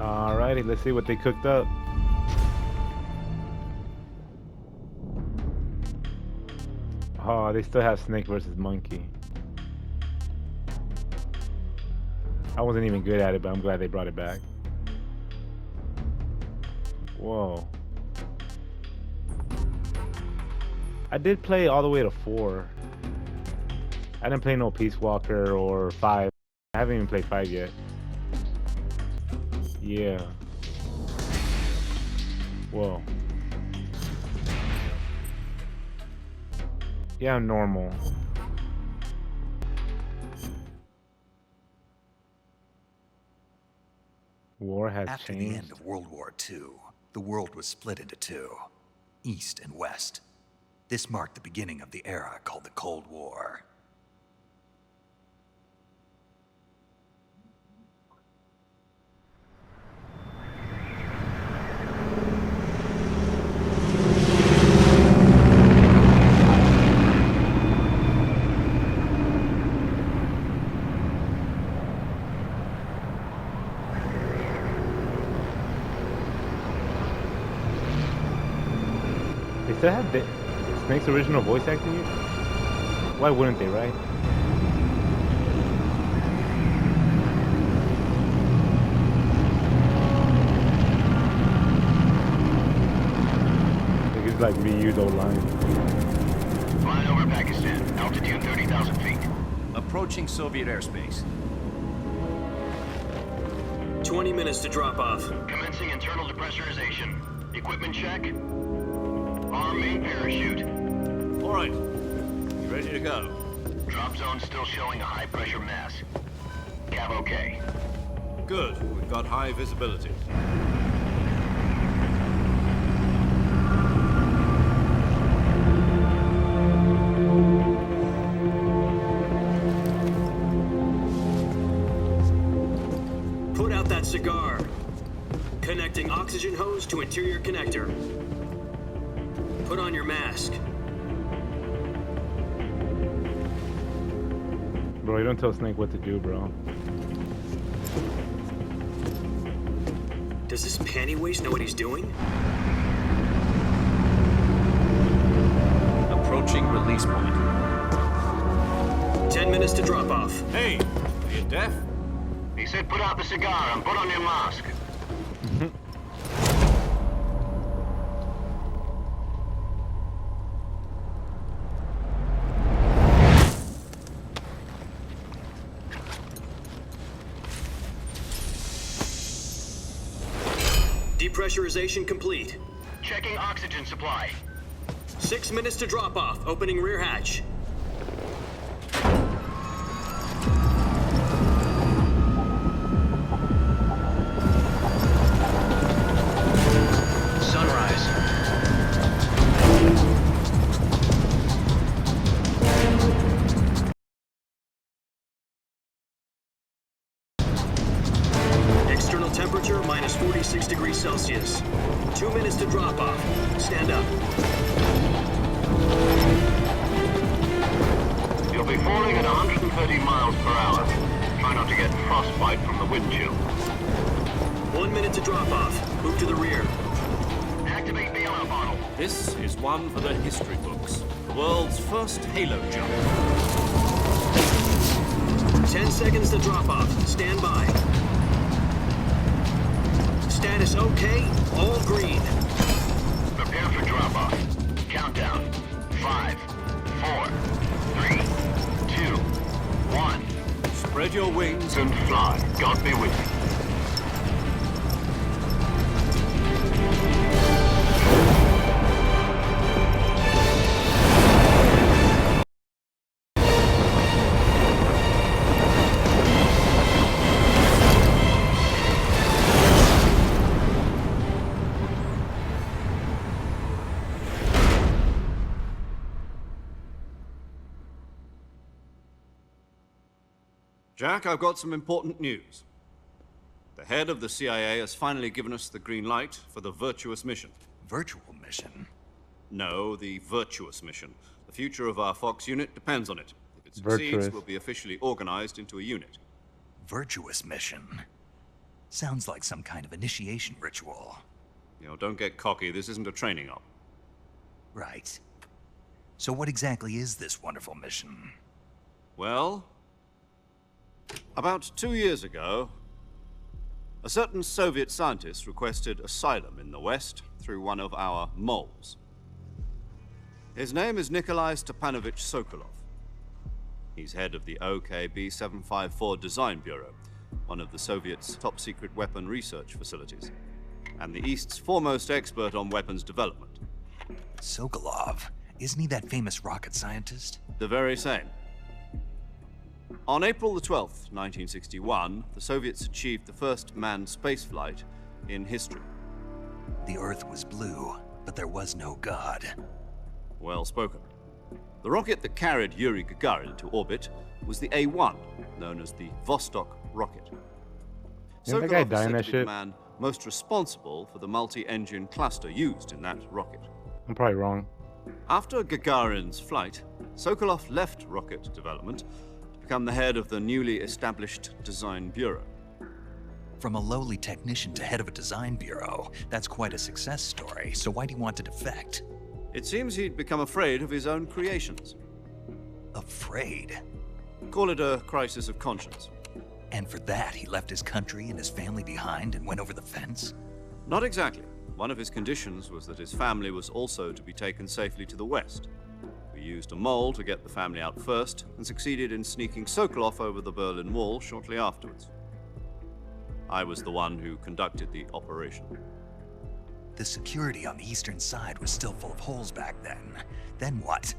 Alrighty, let's see what they cooked up. Oh, they still have Snake versus Monkey. I wasn't even good at it, but I'm glad they brought it back. Whoa. I did play all the way to 4. I didn't play no Peace Walker or 5. I haven't even played 5 yet. Yeah. Whoa. Yeah, normal. War has After changed. the end of World War II, the world was split into two, East and West. This marked the beginning of the era called the Cold War. They still have Snake's original voice acting? Why wouldn't they, right? They could like reuse old lines. Flying over Pakistan, altitude 30,000 feet. Approaching Soviet airspace. 20 minutes to drop off. Commencing internal depressurization. Equipment check. Arm main parachute. All right. You ready to go? Drop zone still showing a high pressure mass. Cav okay. Good. We've got high visibility. Put out that cigar. Connecting oxygen hose to interior connector. Put on your mask. Bro, you don't tell Snake what to do, bro. Does this panty waste know what he's doing? Approaching release point. 10 minutes to drop off. Hey, are you deaf? He said put out the cigar and put on your mask. Depressurization complete. Checking oxygen supply. 6 minutes to drop off. Opening rear hatch. Sunrise. External temperature minus 46 degrees Celsius. 2 minutes to drop off. Stand up. You'll be falling at 130 miles per hour. Try not to get frostbite from the wind chill. 1 minute to drop off. Move to the rear. Activate bailout bottle. This is one for the history books. The world's first Halo jump. 10 seconds to drop off. Stand by. Status okay. All green. Prepare for drop off. Countdown. 5, 4, 3, 2, 1. Spread your wings And fly. God be with you. Jack, I've got some important news. The head of the CIA has finally given us the green light for the Virtuous mission. Virtual mission? No, the Virtuous mission. The future of our Fox unit depends on it. If it Virtuous. succeeds, we'll be officially organized into a unit. Virtuous mission? Sounds like some kind of initiation ritual. You know, don't get cocky. This isn't a training op. Right. So what exactly is this wonderful mission? Well, about 2 years ago, a certain Soviet scientist requested asylum in the West through one of our moles. His name is Nikolai Stepanovich Sokolov. He's head of the OKB 754 Design Bureau, one of the Soviets' top-secret weapon research facilities, and the East's foremost expert on weapons development. Sokolov? Isn't he that famous rocket scientist? The very same. On April the 12th, 1961, the Soviets achieved the first manned spaceflight in history. The Earth was blue, but there was no God. Well spoken. The rocket that carried Yuri Gagarin to orbit was the A-1, known as the Vostok rocket. Didn't that guy Sokolov die is in said that to be the shit? man most responsible for the multi-engine cluster used in that rocket. I'm probably wrong. After Gagarin's flight, Sokolov left rocket development to become the head of the newly established Design Bureau. From a lowly technician to head of a design bureau, that's quite a success story. So why do you want to defect? It seems he'd become afraid of his own creations. Afraid? Call it a crisis of conscience. And for that, he left his country and his family behind and went over the fence? Not exactly. One of his conditions was that his family was also to be taken safely to the West. We used a mole to get the family out first and succeeded in sneaking Sokolov over the Berlin Wall shortly afterwards. I was the one who conducted the operation. The security on the eastern side was still full of holes back then. Then what?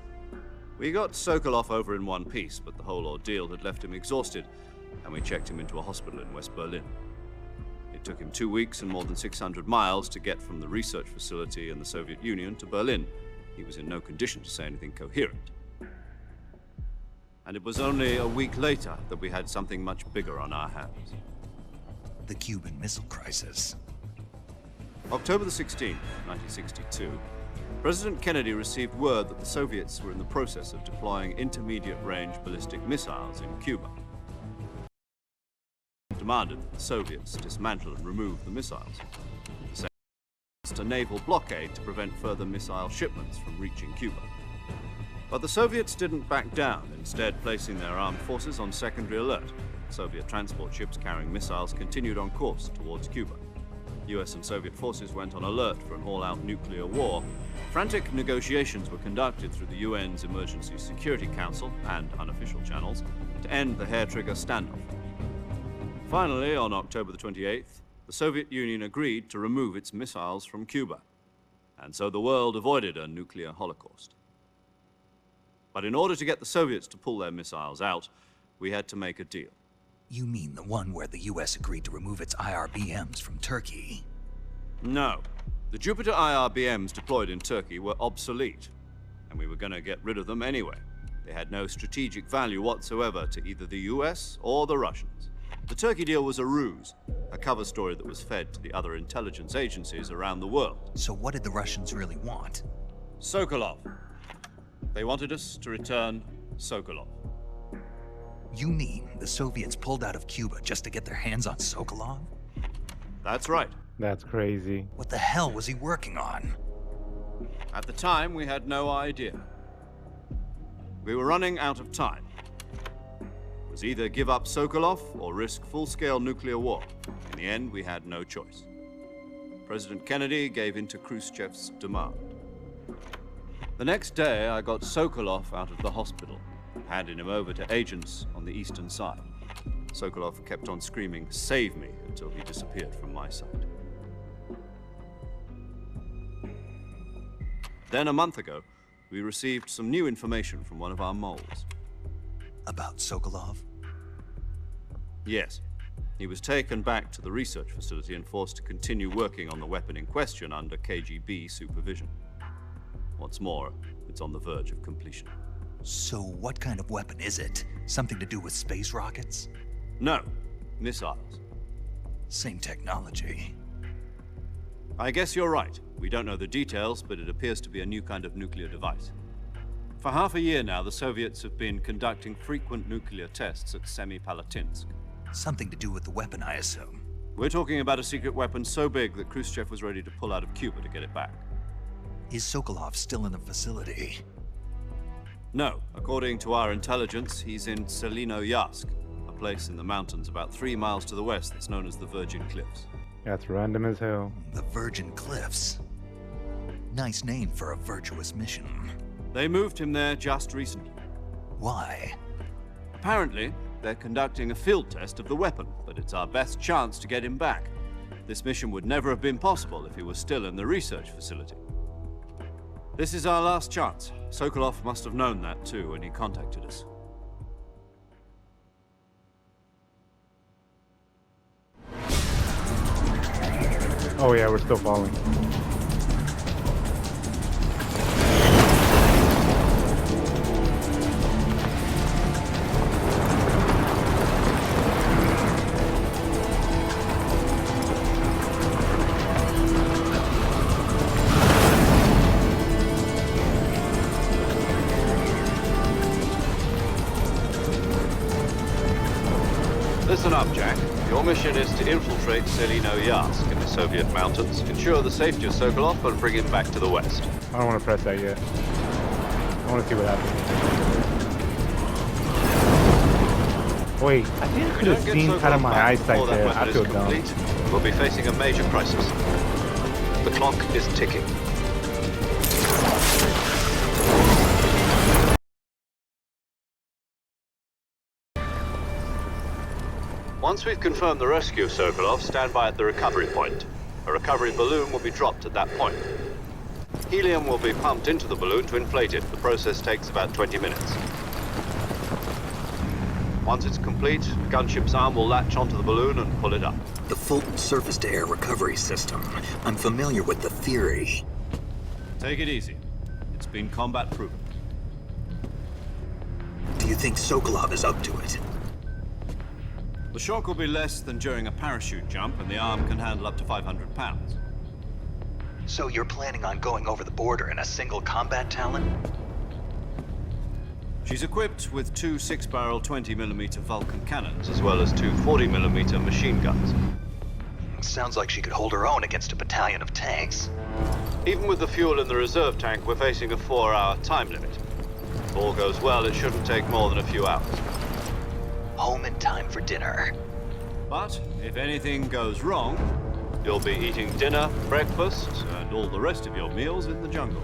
We got Sokolov over in one piece, but the whole ordeal had left him exhausted, and we checked him into a hospital in West Berlin. It took him 2 weeks and more than 600 miles to get from the research facility in the Soviet Union to Berlin. He was in no condition to say anything coherent. And it was only a week later that we had something much bigger on our hands. The Cuban Missile Crisis. October the 16th, 1962, President Kennedy received word that the Soviets were in the process of deploying intermediate-range ballistic missiles in Cuba. He demanded that the Soviets dismantle and remove the missiles. The same announced a naval blockade to prevent further missile shipments from reaching Cuba. But the Soviets didn't back down, instead placing their armed forces on secondary alert. Soviet transport ships carrying missiles continued on course towards Cuba. US and Soviet forces went on alert for an all-out nuclear war. Frantic negotiations were conducted through the UN's Emergency Security Council and unofficial channels to end the hair-trigger standoff. Finally, on October the 28th, the Soviet Union agreed to remove its missiles from Cuba, and so the world avoided a nuclear holocaust. But in order to get the Soviets to pull their missiles out, we had to make a deal. You mean the one where the US agreed to remove its IRBMs from Turkey? No. The Jupiter IRBMs deployed in Turkey were obsolete, and we were going to get rid of them anyway. They had no strategic value whatsoever to either the US or the Russians. The Turkey deal was a ruse, a cover story that was fed to the other intelligence agencies around the world. So what did the Russians really want? Sokolov. They wanted us to return Sokolov. You mean the Soviets pulled out of Cuba just to get their hands on Sokolov? That's right. That's crazy. What the hell was he working on? At the time, we had no idea. We were running out of time. It was either give up Sokolov or risk full-scale nuclear war. In the end, we had no choice. President Kennedy gave in to Khrushchev's demand. The next day, I got Sokolov out of the hospital, handing him over to agents on the eastern side. Sokolov kept on screaming, "Save me," until he disappeared from my sight. Then a month ago, we received some new information from one of our moles. About Sokolov? Yes. He was taken back to the research facility and forced to continue working on the weapon in question under KGB supervision. What's more, it's on the verge of completion. So what kind of weapon is it? Something to do with space rockets? No, missiles. Same technology. I guess you're right. We don't know the details, but it appears to be a new kind of nuclear device. For half a year now, the Soviets have been conducting frequent nuclear tests at Semipalatinsk. Something to do with the weapon, I assume. We're talking about a secret weapon so big that Khrushchev was ready to pull out of Cuba to get it back. Is Sokolov still in the facility? No, according to our intelligence, he's in Selino-Yask, a place in the mountains about 3 miles to the west that's known as the Virgin Cliffs. That's random as hell. The Virgin Cliffs. Nice name for a virtuous mission. They moved him there just recently. Why? Apparently, they're conducting a field test of the weapon, but it's our best chance to get him back. This mission would never have been possible if he was still in the research facility. This is our last chance. Sokolov must have known that too when he contacted us. Oh yeah, we're still falling. Listen up, Jack. Your mission is to infiltrate Selino-Yask in the Soviet mountains, ensure the safety of Sokolov, and bring him back to the west. I don't want to press that yet. I want to see what happens. Wait, I think I could have seen kind of my eyesight there. I feel dumb. We'll be facing a major crisis. The clock is ticking. Once we've confirmed the rescue of Sokolov, stand by at the recovery point. A recovery balloon will be dropped at that point. Helium will be pumped into the balloon to inflate it. The process takes about 20 minutes. Once it's complete, the gunship's arm will latch onto the balloon and pull it up. The Fulton surface-to-air recovery system. I'm familiar with the theory. Take it easy. It's been combat proven. Do you think Sokolov is up to it? The shock will be less than during a parachute jump, and the arm can handle up to 500 pounds. So you're planning on going over the border in a single combat Talon? She's equipped with 2 6-barrel 20mm Vulcan cannons, as well as 2 40mm machine guns. Sounds like she could hold her own against a battalion of tanks. Even with the fuel in the reserve tank, we're facing a 4-hour time limit. If all goes well, it shouldn't take more than a few hours. Home in time for dinner. But if anything goes wrong, you'll be eating dinner, breakfast, and all the rest of your meals in the jungle.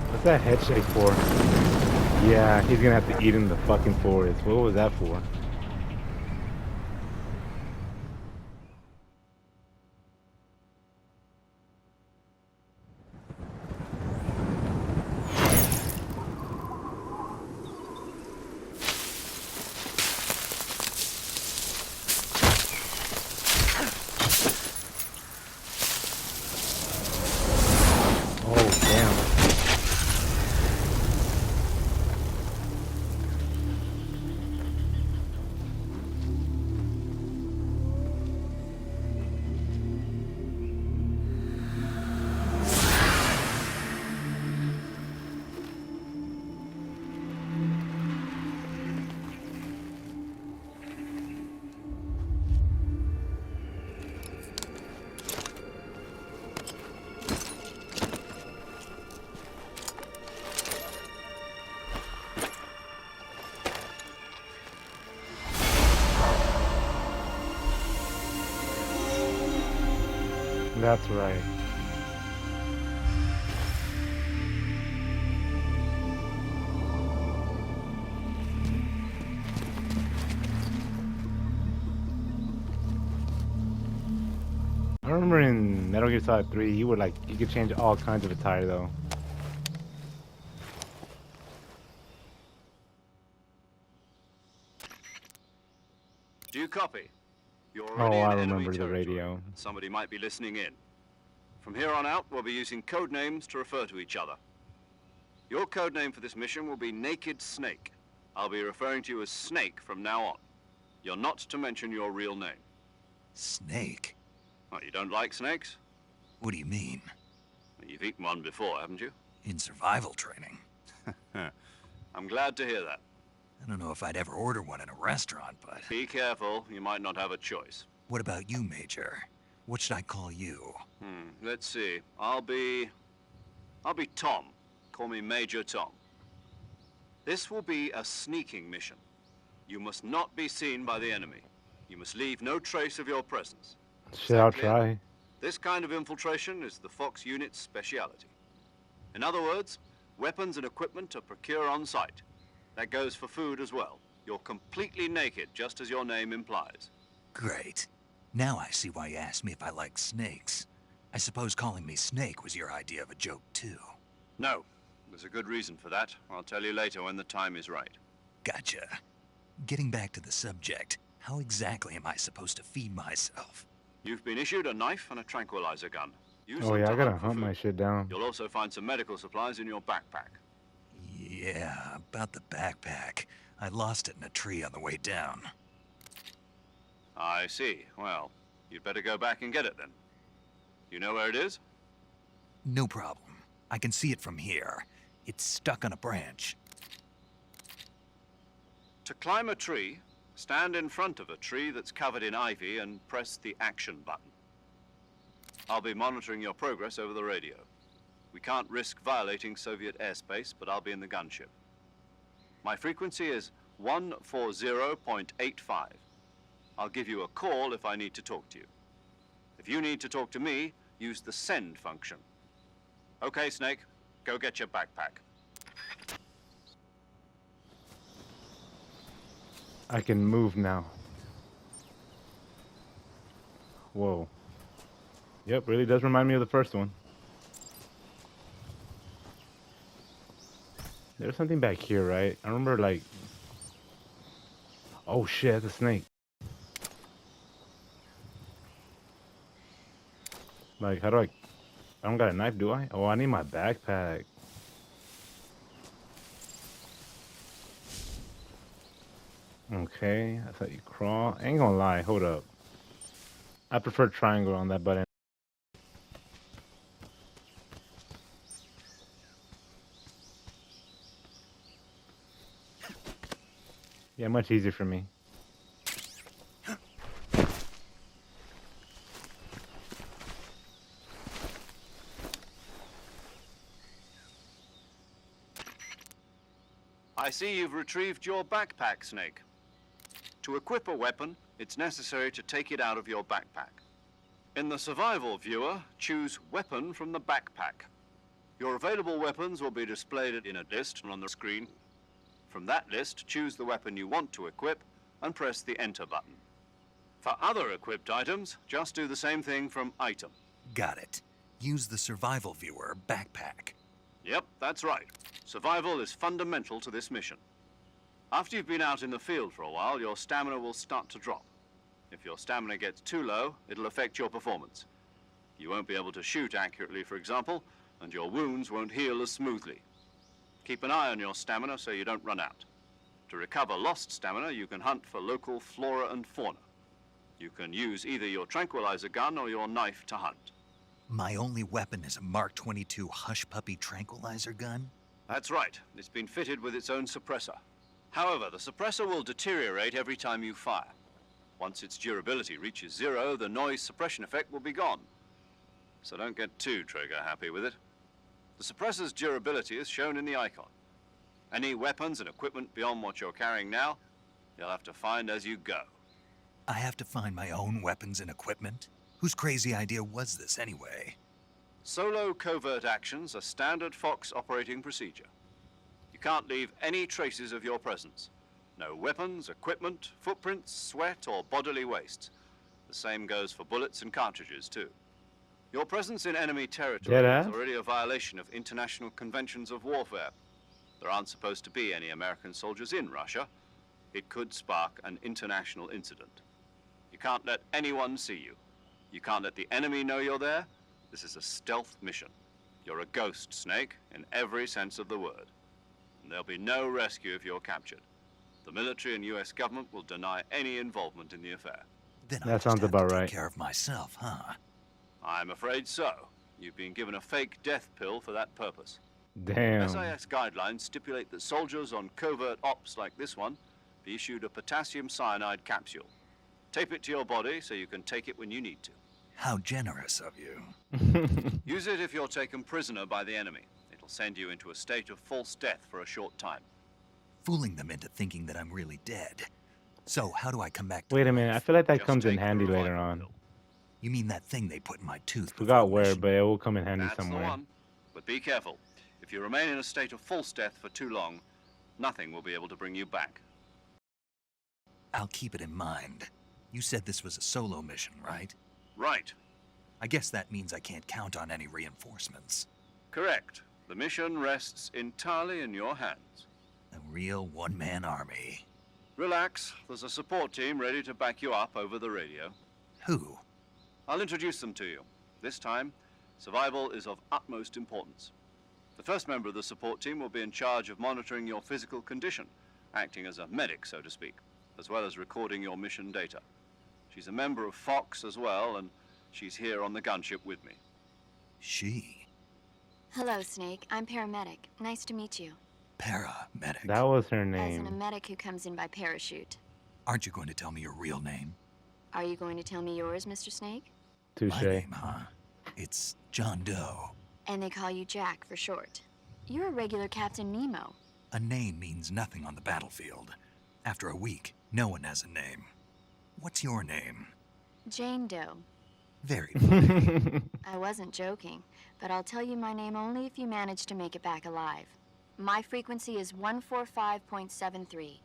What's that head shake for? Yeah, he's gonna have to eat in the fucking forest. What was that for? That's right. I remember in Metal Gear Solid 3, you could change all kinds of attire though. Do you copy? You're Oh, already I in enemy remember the territory. radio. Somebody might be listening in. From here on out, we'll be using code names to refer to each other. Your code name for this mission will be Naked Snake. I'll be referring to you as Snake from now on. You're not to mention your real name. Snake? Oh, you don't like snakes? What do you mean? You've eaten one before, haven't you? In survival training. I'm glad to hear that. I don't know if I'd ever order one in a restaurant, but... Be careful, you might not have a choice. What about you, Major? What should I call you? Let's see. I'll be Tom. Call me Major Tom. This will be a sneaking mission. You must not be seen by the enemy. You must leave no trace of your presence. Shit, I'll try. This kind of infiltration is the Fox unit's speciality. In other words, weapons and equipment are procured on site. That goes for food as well. You're completely naked, just as your name implies. Great. Now I see why you asked me if I like snakes. I suppose calling me Snake was your idea of a joke, too. No, there's a good reason for that. I'll tell you later when the time is right. Gotcha. Getting back to the subject, how exactly am I supposed to feed myself? You've been issued a knife and a tranquilizer gun. Use Oh them yeah, to I gotta hunt for hunt food. my shit down. You'll also find some medical supplies in your backpack. Yeah, about the backpack. I lost it in a tree on the way down. I see. Well, you'd better go back and get it then. You know where it is? No problem. I can see it from here. It's stuck on a branch. To climb a tree, stand in front of a tree that's covered in ivy and press the action button. I'll be monitoring your progress over the radio. We can't risk violating Soviet airspace, but I'll be in the gunship. My frequency is 140.85. I'll give you a call if I need to talk to you. If you need to talk to me, use the send function. Okay, Snake, go get your backpack. I can move now. Whoa. Yep, really does remind me of the first one. There's something back here, right? I remember like... Oh shit, that's a snake. Like, how do I don't got a knife, do I? Oh, I need my backpack. Okay, that's how you crawl. I ain't gonna lie, hold up. I prefer triangle on that button. Yeah, much easier for me. I see you've retrieved your backpack, Snake. To equip a weapon, it's necessary to take it out of your backpack. In the survival viewer, choose Weapon from the backpack. Your available weapons will be displayed in a list on the screen. From that list, choose the weapon you want to equip and press the Enter button. For other equipped items, just do the same thing from Item. Got it. Use the survival viewer backpack. Yep, that's right. Survival is fundamental to this mission. After you've been out in the field for a while, your stamina will start to drop. If your stamina gets too low, it'll affect your performance. You won't be able to shoot accurately, for example, and your wounds won't heal as smoothly. Keep an eye on your stamina so you don't run out. To recover lost stamina, you can hunt for local flora and fauna. You can use either your tranquilizer gun or your knife to hunt. My only weapon is a Mark 22 Hush Puppy tranquilizer gun? That's right. It's been fitted with its own suppressor. However, the suppressor will deteriorate every time you fire. Once its durability reaches 0, the noise suppression effect will be gone. So don't get too trigger happy with it. The suppressor's durability is shown in the icon. Any weapons and equipment beyond what you're carrying now, you'll have to find as you go. I have to find my own weapons and equipment? Whose crazy idea was this anyway? Solo covert actions are standard Fox operating procedure. You can't leave any traces of your presence. No weapons, equipment, footprints, sweat, or bodily waste. The same goes for bullets and cartridges, too. Your presence in enemy territory is already a violation of international conventions of warfare. There aren't supposed to be any American soldiers in Russia. It could spark an international incident. You can't let anyone see you. You can't let the enemy know you're there. This is a stealth mission. You're a ghost, Snake, in every sense of the word. And there'll be no rescue if you're captured. The military and U.S. government will deny any involvement in the affair. Then That sounds about right. Take care of myself, huh? I'm afraid so. You've been given a fake death pill for that purpose. Damn. SAS guidelines stipulate that soldiers on covert ops like this one be issued a potassium cyanide capsule. Tape it to your body so you can take it when you need to. How generous of you. Use it if you're taken prisoner by the enemy. It'll send you into a state of false death for a short time. Fooling them into thinking that I'm really dead. So how do I come back to Wait a life? minute. I feel like that Just comes in take the handy later revival on. pill. You mean that thing they put in my tooth? Forgot before the where, mission? but it will come in handy That's somewhere. the one. But be careful. If you remain in a state of false death for too long, nothing will be able to bring you back. I'll keep it in mind. You said this was a solo mission, right? Right. I guess that means I can't count on any reinforcements. Correct. The mission rests entirely in your hands. A real one-man army. Relax. There's a support team ready to back you up over the radio. Who? I'll introduce them to you. This time, survival is of utmost importance. The first member of the support team will be in charge of monitoring your physical condition, acting as a medic, so to speak, as well as recording your mission data. She's a member of Fox as well, and she's here on the gunship with me. She. Hello, Snake. I'm paramedic. Nice to meet you. Paramedic. That was her As in a name. medic who comes in by parachute. Aren't you going to tell me your real name? Are you going to tell me yours, Mr. Snake? My Touche. name, huh? It's John Doe. And they call you Jack for short. You're a regular Captain Nemo. A name means nothing on the battlefield. After a week, no one has a name. What's your name? Jane Doe. Very funny. I wasn't joking, but I'll tell you my name only if you manage to make it back alive. My frequency is 145.73.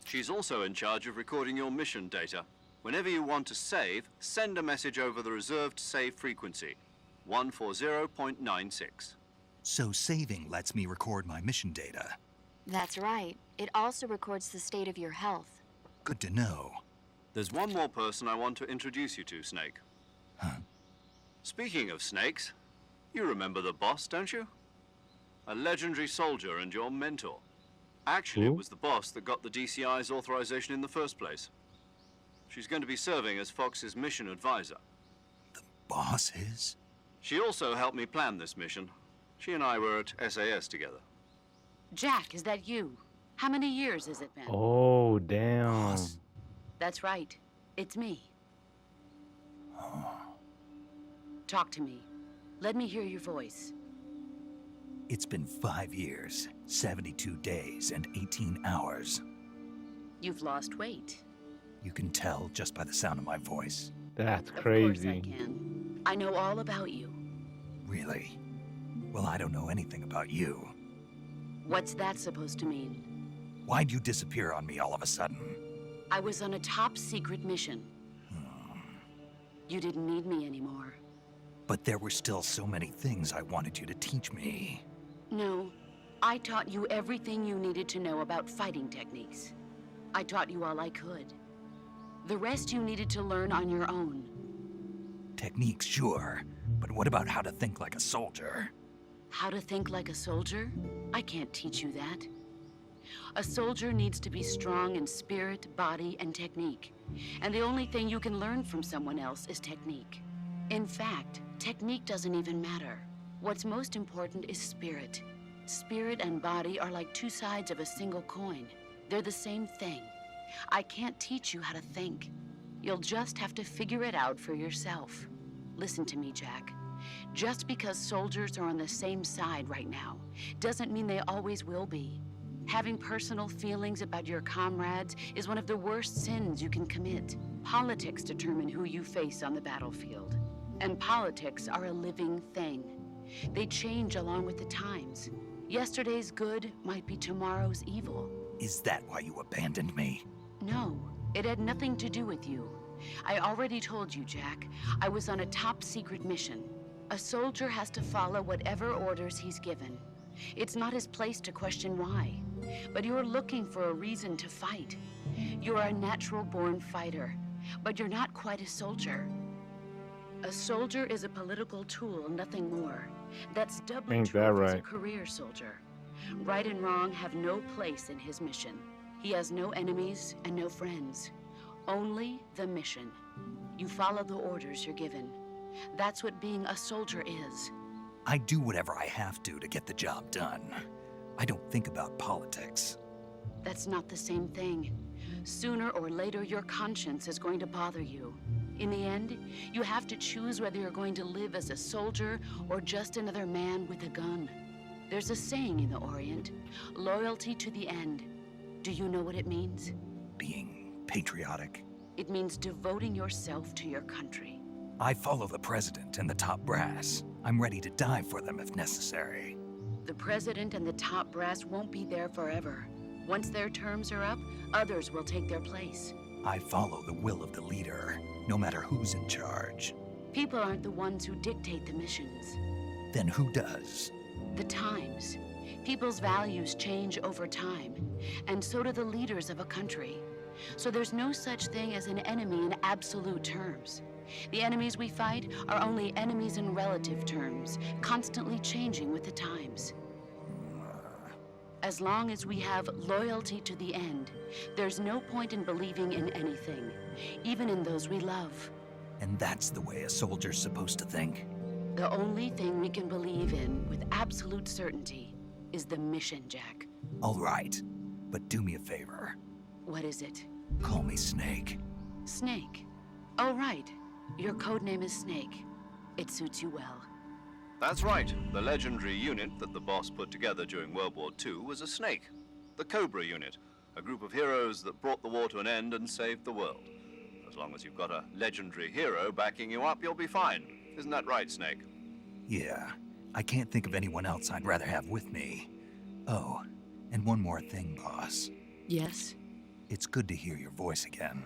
She's also in charge of recording your mission data. Whenever you want to save, send a message over the reserved save frequency, 140.96. So saving lets me record my mission data. That's right. It also records the state of your health. Good to know. There's one more person I want to introduce you to, Snake. Huh? Speaking of snakes, you remember the boss, don't you? A legendary soldier and your mentor. Actually, Who? it was the boss that got the DCI's authorization in the first place. She's going to be serving as Fox's mission advisor. Boss is? She also helped me plan this mission. She and I were at SAS together. Jack, is that you? How many years has it been? Oh, damn. Boss? That's right. It's me. Talk to me. Let me hear your voice. It's been 5 years, 72 days, and 18 hours. You've lost weight. You can tell just by the sound of my voice. That's Of course I crazy. can. I know all about you. Really? Well, I don't know anything about you. What's that supposed to mean? Why'd you disappear on me all of a sudden? I was on a top secret mission. You didn't need me anymore. But there were still so many things I wanted you to teach me. No, I taught you everything you needed to know about fighting techniques. I taught you all I could. The rest you needed to learn on your own. Techniques, sure. But what about how to think like a soldier? How to think like a soldier? I can't teach you that. A soldier needs to be strong in spirit, body, and technique. And the only thing you can learn from someone else is technique. In fact, technique doesn't even matter. What's most important is spirit. Spirit and body are like two sides of a single coin. They're the same thing. I can't teach you how to think. You'll just have to figure it out for yourself. Listen to me, Jack. Just because soldiers are on the same side right now doesn't mean they always will be. Having personal feelings about your comrades is one of the worst sins you can commit. Politics determine who you face on the battlefield. And politics are a living thing. They change along with the times. Yesterday's good might be tomorrow's evil. Is that why you abandoned me? No, it had nothing to do with you. I already told you, Jack. I was on a top secret mission. A soldier has to follow whatever orders he's given. It's not his place to question why. But you're looking for a reason to fight. You're a natural-born fighter, but you're not quite a soldier. A soldier is a political tool, nothing more. That's doubly Ain't true that if he's a right. career soldier. Right and wrong have no place in his mission. He has no enemies and no friends. Only the mission. You follow the orders you're given. That's what being a soldier is. I do whatever I have to get the job done. I don't think about politics. That's not the same thing. Sooner or later, your conscience is going to bother you. In the end, you have to choose whether you're going to live as a soldier or just another man with a gun. There's a saying in the Orient, loyalty to the end. Do you know what it means? Being patriotic. It means devoting yourself to your country. I follow the president and the top brass. I'm ready to die for them if necessary. The president and the top brass won't be there forever. Once their terms are up, others will take their place. I follow the will of the leader, no matter who's in charge. People aren't the ones who dictate the missions. Then who does? The times. People's values change over time, and so do the leaders of a country. So there's no such thing as an enemy in absolute terms. The enemies we fight are only enemies in relative terms, constantly changing with the times. As long as we have loyalty to the end, there's no point in believing in anything, even in those we love. And that's the way a soldier's supposed to think? The only thing we can believe in with absolute certainty is the mission, Jack. All right, but do me a favor. What is it? Call me Snake. Snake. Oh, right. Your codename is Snake. It suits you well. That's right. The legendary unit that the boss put together during World War II was a snake. The Cobra unit, a group of heroes that brought the war to an end and saved the world. As long as you've got a legendary hero backing you up, you'll be fine. Isn't that right, Snake? Yeah, I can't think of anyone else I'd rather have with me. Oh, and one more thing, boss. Yes? It's good to hear your voice again.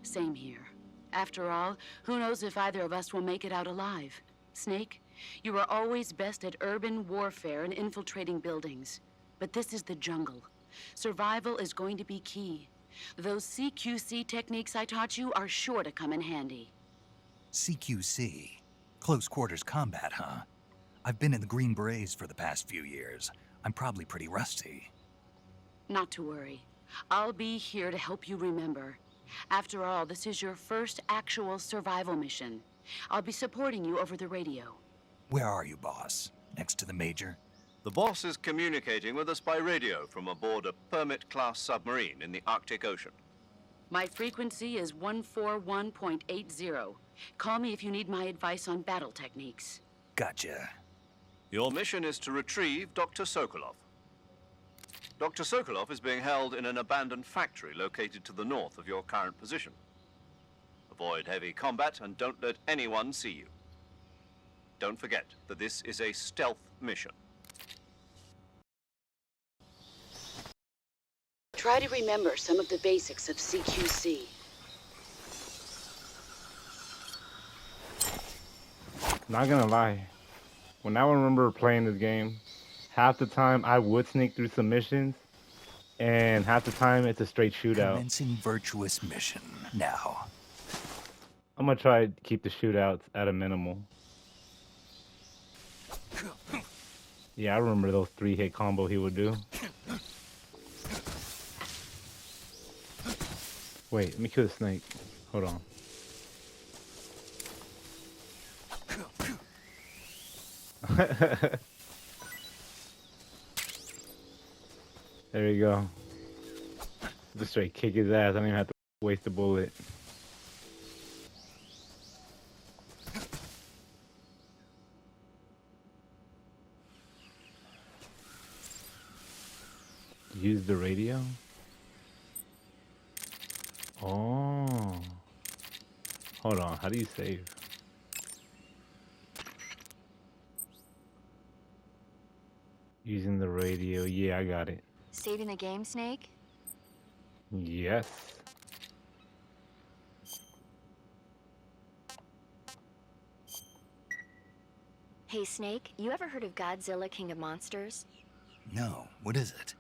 Same here. After all, who knows if either of us will make it out alive? Snake, you are always best at urban warfare and infiltrating buildings. But this is the jungle. Survival is going to be key. Those CQC techniques I taught you are sure to come in handy. CQC? Close quarters combat, huh? I've been in the Green Berets for the past few years. I'm probably pretty rusty. Not to worry. I'll be here to help you remember. After all, this is your first actual survival mission. I'll be supporting you over the radio. Where are you, boss? Next to the Major? The boss is communicating with us by radio from aboard a Permit-class submarine in the Arctic Ocean. My frequency is 141.80. Call me if you need my advice on battle techniques. Gotcha. Your mission is to retrieve Dr. Sokolov. Dr. Sokolov is being held in an abandoned factory located to the north of your current position. Avoid heavy combat and don't let anyone see you. Don't forget that this is a stealth mission. Try to remember some of the basics of CQC. Not gonna lie, when I remember playing this game, half the time I would sneak through some missions, and half the time it's a straight shootout. Commencing virtuous mission now. I'm gonna try to keep the shootouts at a minimal. Yeah, I remember those 3-hit combo he would do. Wait, let me kill the snake. Hold on. There you go. Just straight kick his ass. I don't even have to waste a bullet. Use the radio? Oh. Hold on, how do you save? Using the radio, yeah, I got it. Saving the game, Snake? Yes. Hey, Snake, you ever heard of Godzilla, King of Monsters? No, what is it?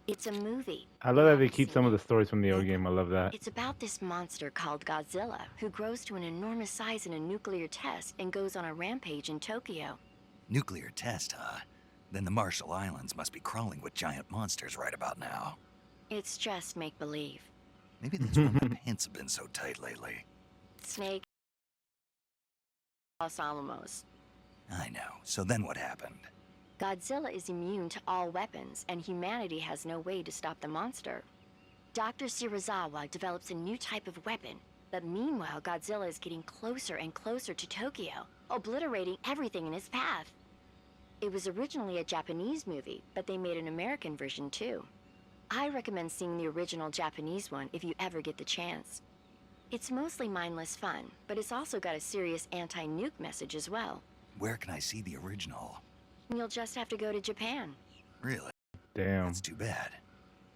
It's a movie. I love that they keep some of the stories from the old game. I love that. It's about this monster called Godzilla, who grows to an enormous size in a nuclear test and goes on a rampage in Tokyo. Nuclear test, huh? Then the Marshall Islands must be crawling with giant monsters right about now. It's just make-believe. Maybe that's why my pants have been so tight lately. Snake, Los Alamos. I know. So then what happened? Godzilla is immune to all weapons, and humanity has no way to stop the monster. Dr. Shirazawa develops a new type of weapon, but meanwhile Godzilla is getting closer and closer to Tokyo, obliterating everything in his path. It was originally a Japanese movie, but they made an American version too. I recommend seeing the original Japanese one if you ever get the chance. It's mostly mindless fun, but it's also got a serious anti-nuke message as well. Where can I see the original? You'll just have to go to Japan. Really? Damn. That's too bad.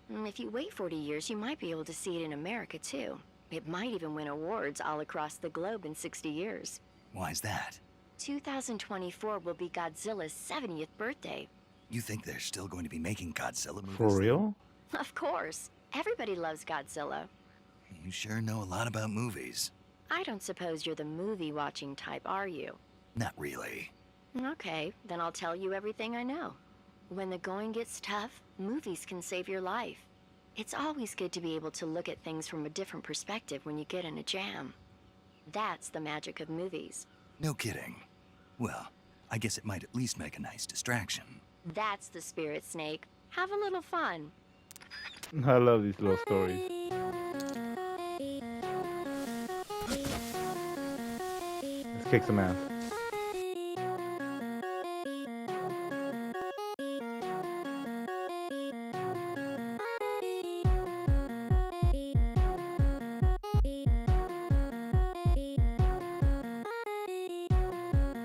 If you wait 40 years, you might be able to see it in America too. It might even win awards all across the globe in 60 years. Why's that? 2024 will be Godzilla's 70th birthday. You think they're still going to be making Godzilla movies? For real? Of course. Everybody loves Godzilla. You sure know a lot about movies. I don't suppose you're the movie-watching type, are you? Not really. Okay, then I'll tell you everything I know. When the going gets tough, movies can save your life. It's always good to be able to look at things from a different perspective when you get in a jam. That's the magic of movies. No kidding. Well, I guess it might at least make a nice distraction. That's the spirit, Snake. Have a little fun. I love these little stories. Let's kick some ass.